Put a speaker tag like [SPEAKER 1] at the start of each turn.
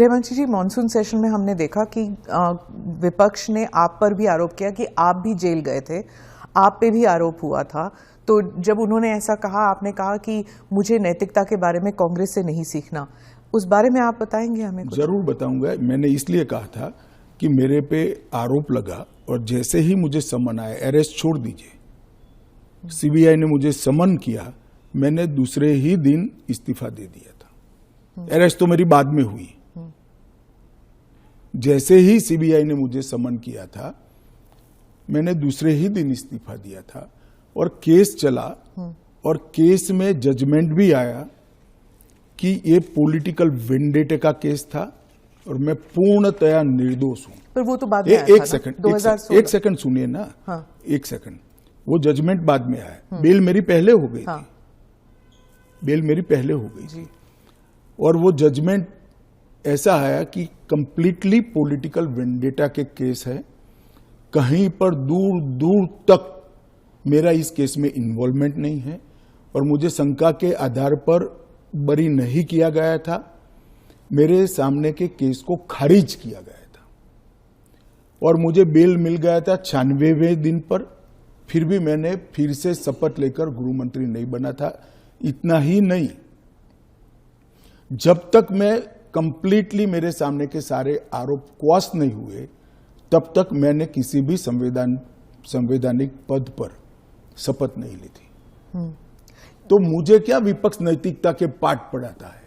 [SPEAKER 1] गृहमंत्री जी, monsoon session में हमने देखा कि विपक्ष ने आप पर भी आरोप किया कि आप भी जेल गए थे, आप पे भी आरोप हुआ था। तो जब उन्होंने ऐसा कहा, आपने कहा कि मुझे नैतिकता के बारे में कांग्रेस से नहीं सीखना, उस बारे में आप बताएंगे हमें कुछ?
[SPEAKER 2] जरूर बताऊंगा। मैंने इसलिए कहा था कि मेरे पे आरोप लगा और जैसे ही मुझे समन आया, अरेस्ट छोड़ दीजिए, सीबीआई ने मुझे समन किया, मैंने दूसरे ही दिन इस्तीफा दे दिया था। अरेस्ट तो मेरी बाद में हुई। जैसे ही सीबीआई ने मुझे समन किया था, मैंने दूसरे ही दिन इस्तीफा दिया था और केस चला और केस में जजमेंट भी आया कि ये पॉलिटिकल वेंडेटे का केस था और मैं पूर्णतया निर्दोष हूं।
[SPEAKER 1] पर वो तो बाद में आया था ना?
[SPEAKER 2] एक सेकंड सुनिए ना।
[SPEAKER 1] हाँ।
[SPEAKER 2] एक सेकंड, वो जजमेंट बाद में आया। बेल मेरी पहले हो गई थी, बेल मेरी पहले हो गई थी और वो जजमेंट ऐसा आया कि कंप्लीटली पॉलिटिकल वेंडेटा के केस है, कहीं पर दूर दूर तक मेरा इस केस में इन्वॉल्वमेंट नहीं है और मुझे शंका के आधार पर बरी नहीं किया गया था। मेरे सामने के केस को खारिज किया गया था और मुझे बेल मिल गया था 96वें दिन पर। फिर भी मैंने फिर से शपथ लेकर गृह मंत्री नहीं बना था। इतना ही नहीं, जब तक मैं कंप्लीटली मेरे सामने के सारे आरोप क्वाश नहीं हुए, तब तक मैंने किसी भी संवैधानिक पद पर शपथ नहीं ली थी। तो मुझे क्या विपक्ष नैतिकता के पाठ पढ़ाता है?